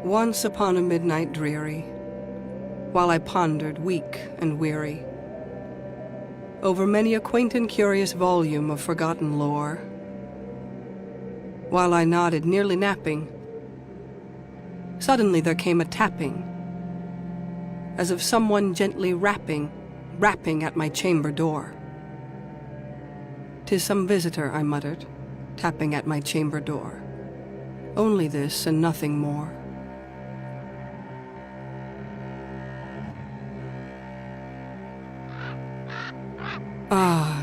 Once upon a midnight dreary, while I pondered, weak and weary, over many a quaint and curious volume of forgotten lore, while I nodded, nearly napping, suddenly there came a tapping, as of someone gently rapping at my chamber door. "'Tis some visitor," I muttered, tapping at my chamber door. "Only this and nothing more."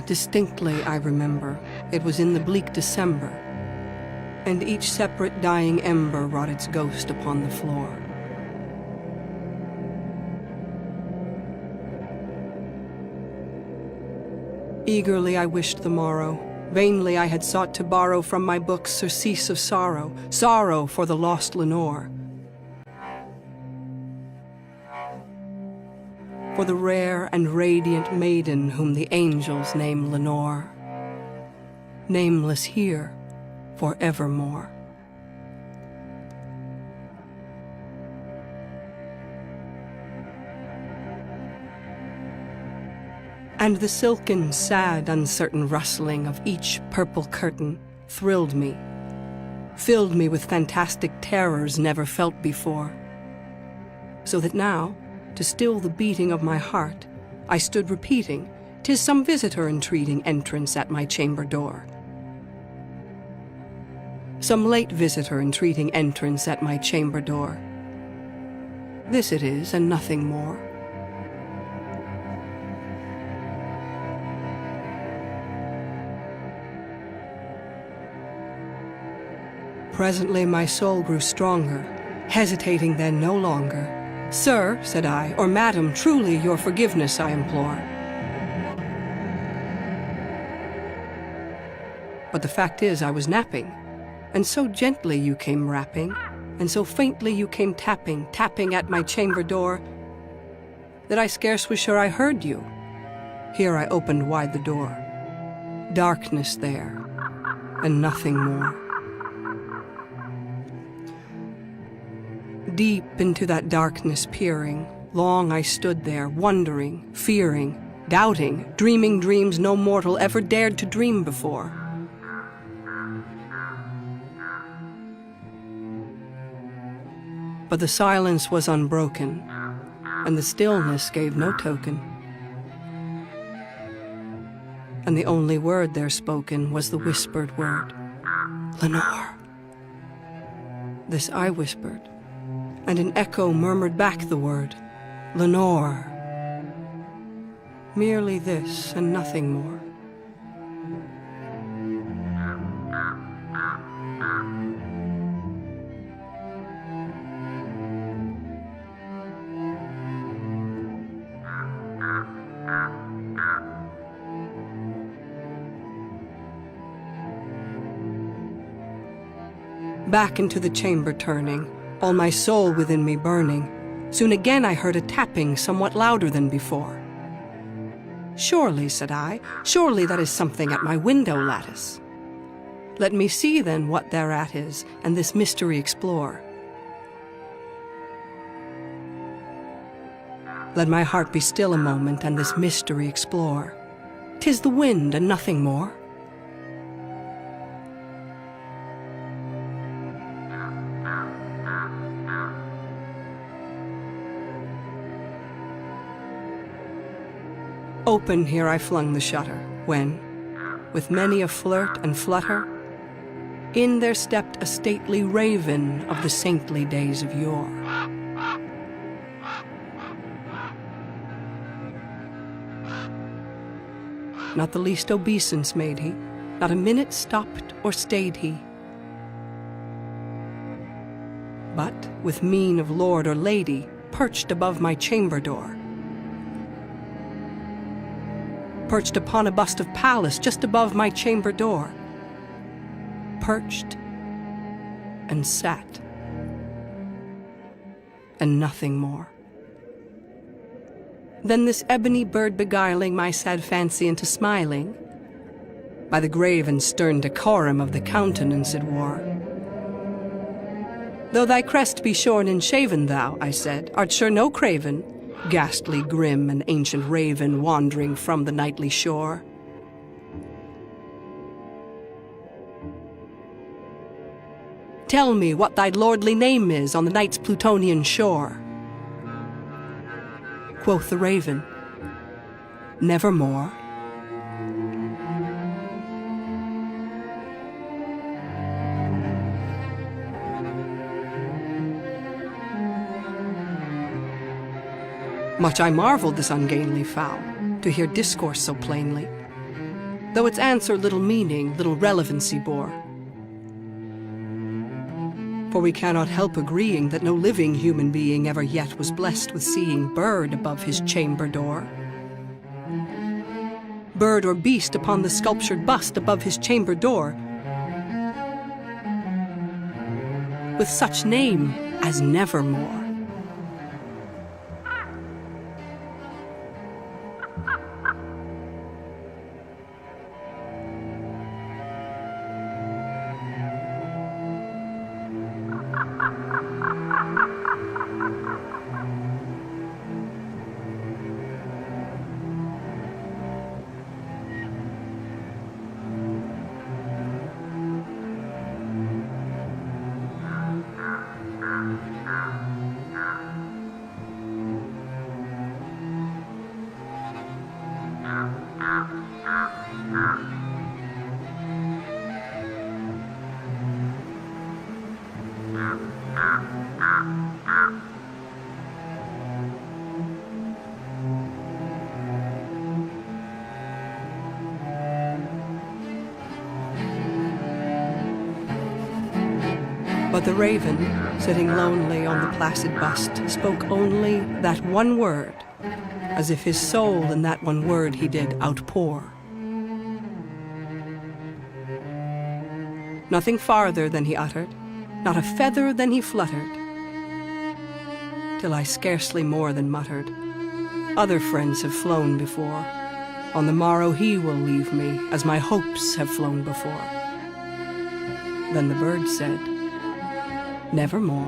Distinctly I remember, it was in the bleak December, and each separate dying ember wrought its ghost upon the floor. Eagerly I wished the morrow, vainly I had sought to borrow from my books surcease of sorrow, sorrow for the lost Lenore, for the rare and radiant maiden whom the angels name Lenore, nameless here forevermore. And the silken, sad, uncertain rustling of each purple curtain thrilled me, filled me with fantastic terrors never felt before, so that now, to still the beating of my heart, I stood repeating, "'Tis some visitor entreating entrance at my chamber door." Some late visitor entreating entrance at my chamber door. This it is, and nothing more. Presently my soul grew stronger, hesitating then no longer. "Sir," said I, "or madam, truly your forgiveness I implore. But the fact is I was napping, and so gently you came rapping, and so faintly you came tapping at my chamber door, that I scarce was sure I heard you." Here I opened wide the door. Darkness there, and nothing more. Deep into that darkness peering, long I stood there, wondering, fearing, doubting, dreaming dreams no mortal ever dared to dream before. But the silence was unbroken, and the stillness gave no token. And the only word there spoken was the whispered word, "Lenore." This I whispered, and an echo murmured back the word, "Lenore." Merely this and nothing more. Back into the chamber turning, all my soul within me burning, soon again I heard a tapping somewhat louder than before. "Surely," said I, "surely that is something at my window lattice. Let me see then what thereat is, and this mystery explore. Let my heart be still a moment, and this mystery explore. 'Tis the wind and nothing more." Open here I flung the shutter, when, with many a flirt and flutter, in there stepped a stately raven of the saintly days of yore. Not the least obeisance made he, not a minute stopped or stayed he, but, with mien of lord or lady, perched above my chamber door, perched upon a bust of Pallas just above my chamber door, perched and sat, and nothing more. Then this ebony bird beguiling my sad fancy into smiling, by the grave and stern decorum of the countenance it wore, Though thy crest be shorn and shaven, thou, I said, art sure no craven, ghastly, grim, and ancient raven wandering from the nightly shore. Tell me what thy lordly name is on the night's Plutonian shore. Quoth the raven, nevermore. Much I marveled this ungainly fowl, to hear discourse so plainly, though its answer little meaning, little relevancy bore. For we cannot help agreeing that no living human being ever yet was blessed with seeing bird above his chamber door. Bird or beast upon the sculptured bust above his chamber door, with such name as nevermore. But the raven, sitting lonely on the placid bust, spoke only that one word, as if his soul in that one word he did outpour. Nothing farther than he uttered, not a feather than he fluttered, till I scarcely more than muttered, other friends have flown before, on the morrow he will leave me, as my hopes have flown before. Then the bird said, nevermore.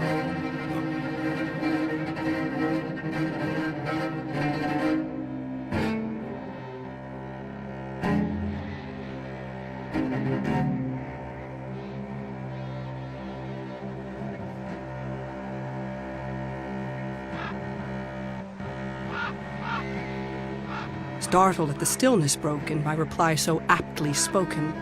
Startled at the stillness broken by reply so aptly spoken.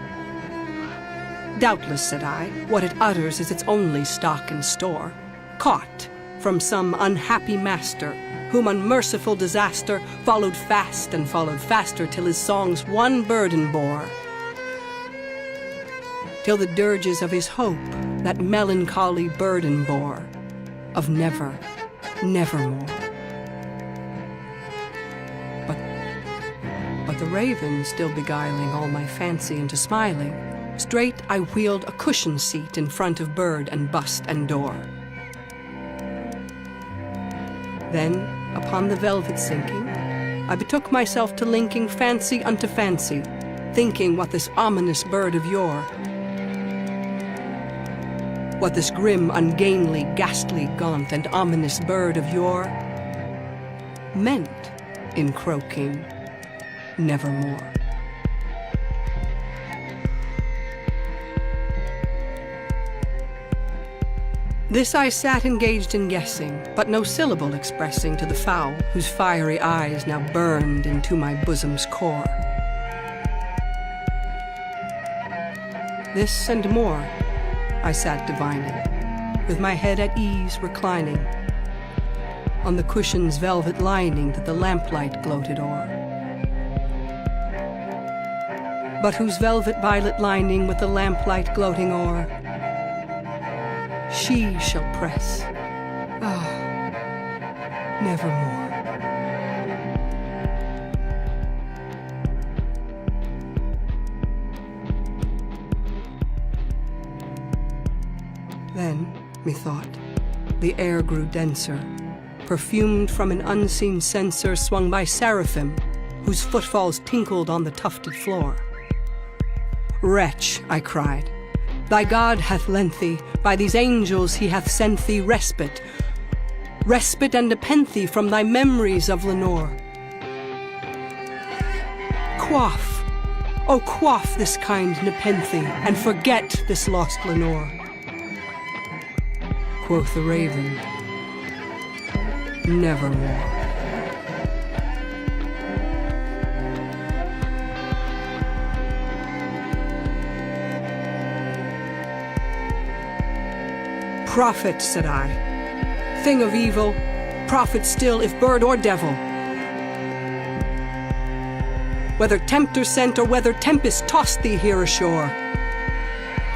Doubtless, said I, what it utters is its only stock and store, caught from some unhappy master, whom unmerciful disaster followed fast and followed faster, till his songs one burden bore, till the dirges of his hope that melancholy burden bore, of never, nevermore. But the raven, still beguiling all my fancy into smiling, straight I wheeled a cushion seat in front of bird and bust and door. Then, upon the velvet sinking, I betook myself to linking fancy unto fancy, thinking what this ominous bird of yore, what this grim, ungainly, ghastly, gaunt, and ominous bird of yore meant in croaking nevermore. This I sat engaged in guessing, but no syllable expressing to the fowl, whose fiery eyes now burned into my bosom's core. This and more I sat divining, with my head at ease reclining, on the cushion's velvet lining that the lamplight gloated o'er, but whose velvet violet lining with the lamplight gloating o'er she shall press, nevermore. Then, methought, the air grew denser, perfumed from an unseen censer swung by seraphim, whose footfalls tinkled on the tufted floor. Wretch, I cried, Thy God hath lent thee, by these angels he hath sent thee respite, respite and nepenthe from thy memories of Lenore. Quaff, oh quaff this kind nepenthe, and forget this lost Lenore. Quoth the raven, nevermore. Prophet, said I, thing of evil, prophet still if bird or devil. Whether tempter sent or whether tempest tossed thee here ashore,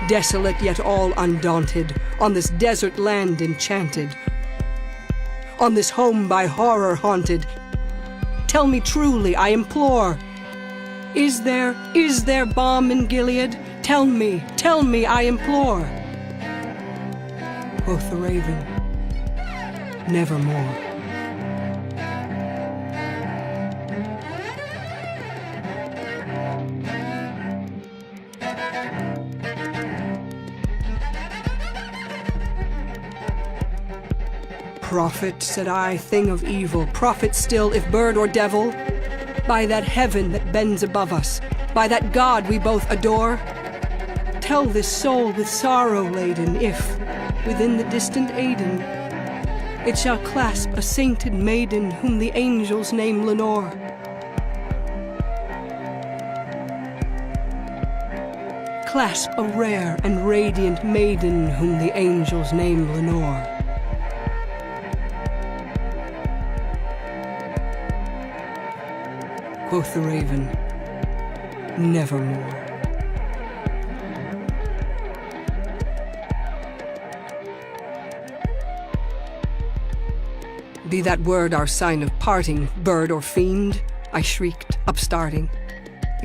desolate yet all undaunted, on this desert land enchanted, on this home by horror haunted, tell me truly, I implore, is there balm in Gilead? Tell me, I implore. Quoth the raven, nevermore. Prophet, said I, thing of evil, prophet still, if bird or devil, by that heaven that bends above us, by that God we both adore, tell this soul with sorrow laden, if, within the distant Aidenn, it shall clasp a sainted maiden whom the angels name Lenore. Clasp a rare and radiant maiden whom the angels name Lenore. Quoth the raven, nevermore. Be that word our sign of parting, bird or fiend, I shrieked, upstarting.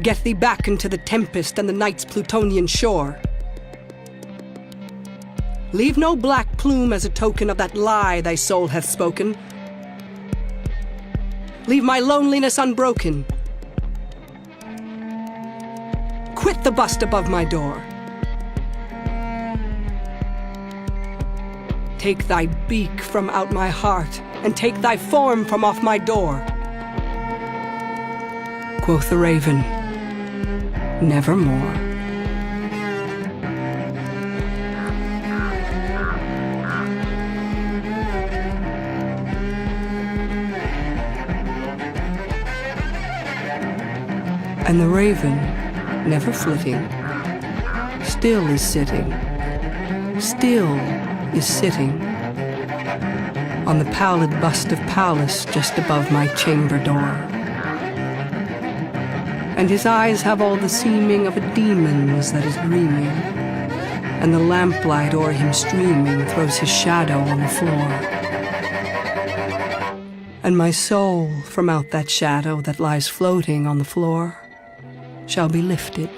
Get thee back into the tempest and the night's Plutonian shore. Leave no black plume as a token of that lie thy soul hath spoken. Leave my loneliness unbroken. Quit the bust above my door. Take thy beak from out my heart, and take thy form from off my door. Quoth the raven, nevermore. And the raven, never flitting, still is sitting, still is sitting on the pallid bust of Pallas just above my chamber door. And his eyes have all the seeming of a demon's that is dreaming, and the lamplight o'er him streaming throws his shadow on the floor. And my soul from out that shadow that lies floating on the floor shall be lifted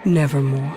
nevermore.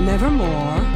Nevermore.